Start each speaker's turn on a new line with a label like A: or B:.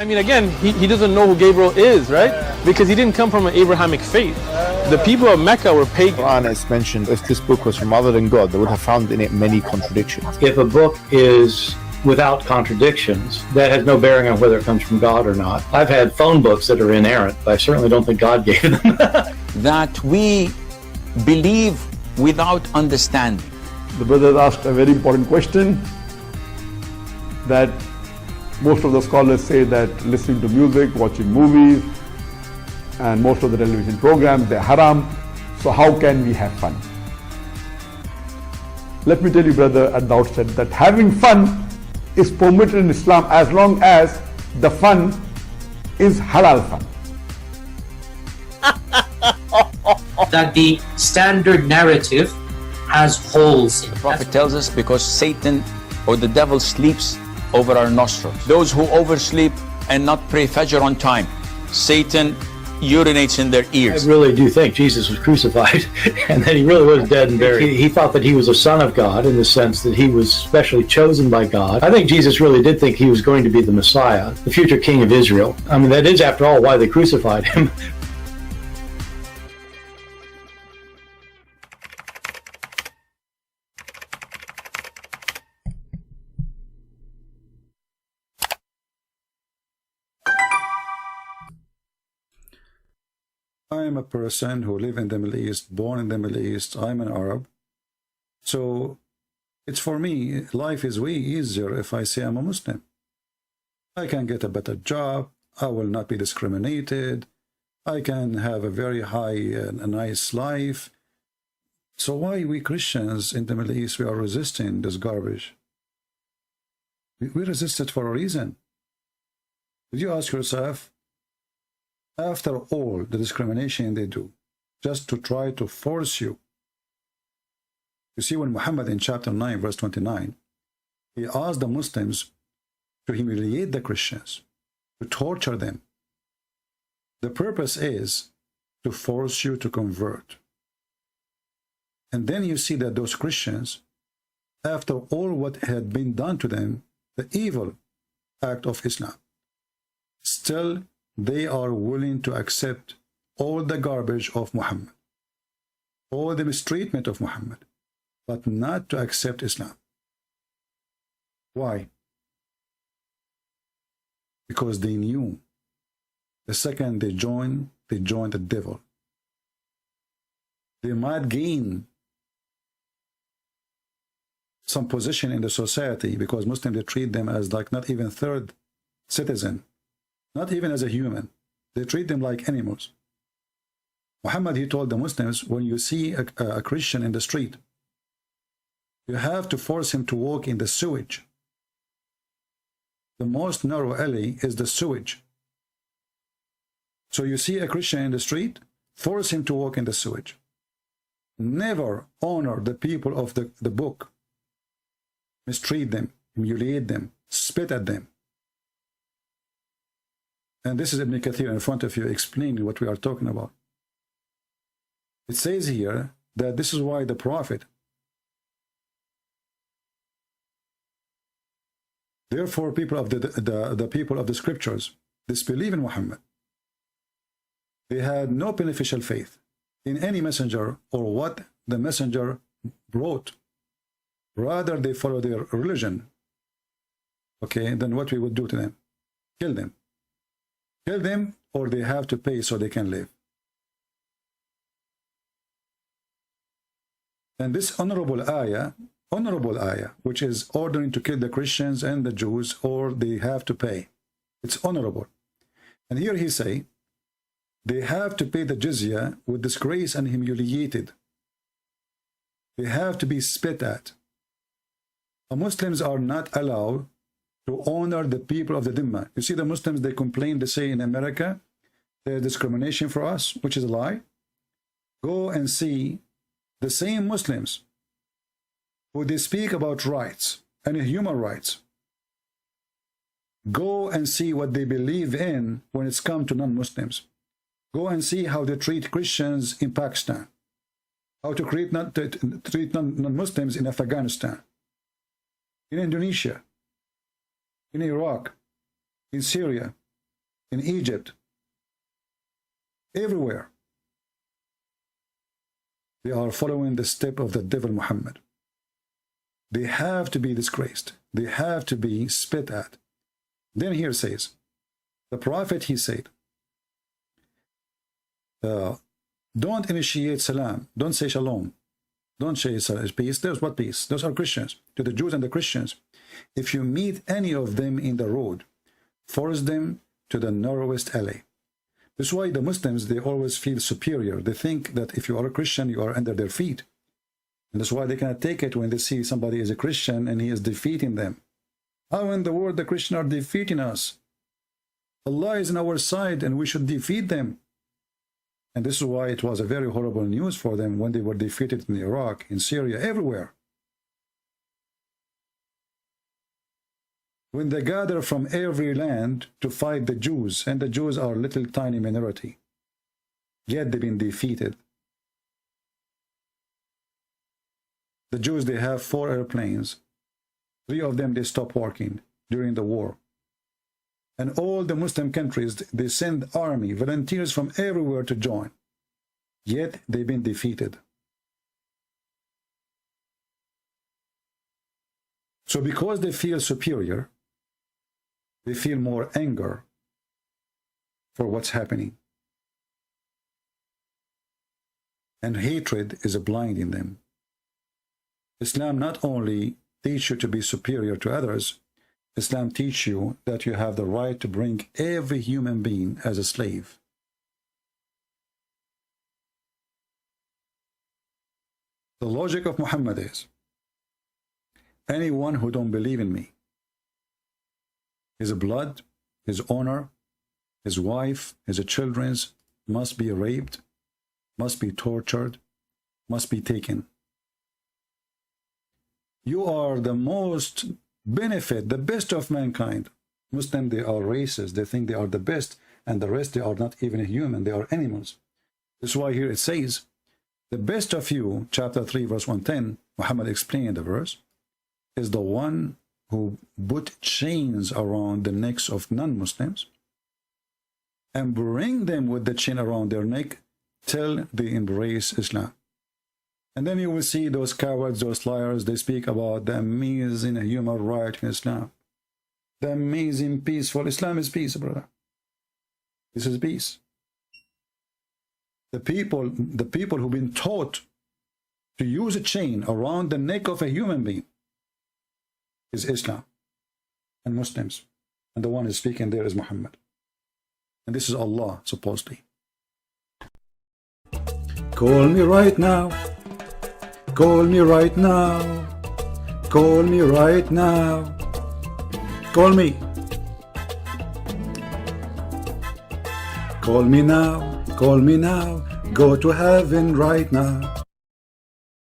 A: I mean, again, he doesn't know who Gabriel is, right? Because he didn't come from an Abrahamic faith. The people of Mecca were pagan.
B: The Quran is mentioned, if this book was from other than God, they would have found in it many contradictions.
C: If a book is without contradictions, that has no bearing on whether it comes from God or not. I've had phone books that are inerrant, but I certainly don't think God gave them.
D: That we believe without understanding.
E: The brother asked a very important question, that most of the scholars say that listening to music, watching movies, and most of the television programs, they're haram. So how can we have fun? Let me tell you, brother, at the outset, that having fun is permitted in Islam as long as the fun is halal fun.
F: That the standard narrative has holes in it.
D: The Prophet tells us because Satan or the devil sleeps over our nostrils. Those who oversleep and not pray Fajr on time, Satan urinates in their ears.
C: I really do think Jesus was crucified and that he really was dead and buried. He thought that he was a son of God in the sense that he was specially chosen by God. I think Jesus really did think he was going to be the Messiah, the future king of Israel. I mean, that is, after all, why they crucified him.
G: I am a person who live in the Middle East, born in the Middle East. I'm an Arab. So it's for me, life is way easier if I say I'm a Muslim. I can get a better job. I will not be discriminated. I can have a very high, a nice life. So why we Christians in the Middle East, we are resisting this garbage? We resist it for a reason. Did you ask yourself, after all the discrimination they do, just to try to force you? You see, when Muhammad in chapter 9, verse 29, he asked the Muslims to humiliate the Christians, to torture them. The purpose is to force you to convert. And then you see that those Christians, after all what had been done to them, the evil act of Islam, still they are willing to accept all the garbage of Muhammad, all the mistreatment of Muhammad, but not to accept Islam. Why? Because they knew the second they join the devil. They might gain some position in the society because Muslims, they treat them as like not even third citizen. Not even as a human. They treat them like animals. Muhammad, he told the Muslims, when you see a Christian in the street, you have to force him to walk in the sewage. The most narrow alley is the sewage. So you see a Christian in the street, force him to walk in the sewage. Never honor the people of the book. Mistreat them, humiliate them, spit at them. And this is Ibn Kathir in front of you explaining what we are talking about. It says here that this is why the Prophet, therefore people of the people of the scriptures disbelieve in Muhammad. They had no beneficial faith in any messenger or what the messenger brought. Rather they follow their religion. Okay, then what we would do to them? Kill them. Kill them, or they have to pay so they can live. And this honorable ayah, which is ordering to kill the Christians and the Jews, or they have to pay. It's honorable. And here he say, they have to pay the jizya with disgrace and humiliated. They have to be spit at. The Muslims are not allowed to honor the people of the Dhimma. You see, the Muslims, they complain, they say in America, there's discrimination for us, which is a lie. Go and see the same Muslims who they speak about rights and human rights. Go and see what they believe in when it's come to non-Muslims. Go and see how they treat Christians in Pakistan, how to treat non-Muslims in Afghanistan, in Indonesia, in Iraq, in Syria, in Egypt, everywhere. They are following the step of the devil Muhammad. They have to be disgraced. They have to be spit at. Then here says, the Prophet, he said, don't initiate salam. Don't say shalom. Don't say peace. There's what peace? Those are Christians. To the Jews and the Christians. If you meet any of them in the road, force them to the narrowest alley. This is why the Muslims, they always feel superior. They think that if you are a Christian, you are under their feet. And that's why they cannot take it when they see somebody is a Christian and he is defeating them. How in the world the Christians are defeating us? Allah is on our side and we should defeat them. And this is why it was a very horrible news for them when they were defeated in Iraq, in Syria, everywhere. When they gather from every land to fight the Jews, and the Jews are a little tiny minority, yet they've been defeated. The Jews, they have 4 airplanes. 3 of them, they stopped working during the war. And all the Muslim countries, they send army, volunteers from everywhere to join. Yet they've been defeated. So because they feel superior, they feel more anger for what's happening. And hatred is blinding them. Islam not only teaches you to be superior to others, Islam teaches you that you have the right to bring every human being as a slave. The logic of Muhammad is, anyone who don't believe in me, his blood, his honor, his wife, his children must be raped, must be tortured, must be taken. You are the most benefit, the best of mankind. Muslims, they are racist. They think they are the best, and the rest, they are not even human. They are animals. That's why here it says, the best of you, chapter 3, verse 110, Muhammad explained the verse, is the one who put chains around the necks of non-Muslims and bring them with the chain around their neck till they embrace Islam. And then you will see those cowards, those liars, they speak about the amazing human right in Islam. The amazing peaceful. Islam is peace, brother. This is peace. The people who've been taught to use a chain around the neck of a human being is Islam and Muslims. And the one who's speaking there is Muhammad. And this is Allah, supposedly. Call me right now. Call me right now. Call me right now. Call me. Call me now. Call me now. Go to heaven right now.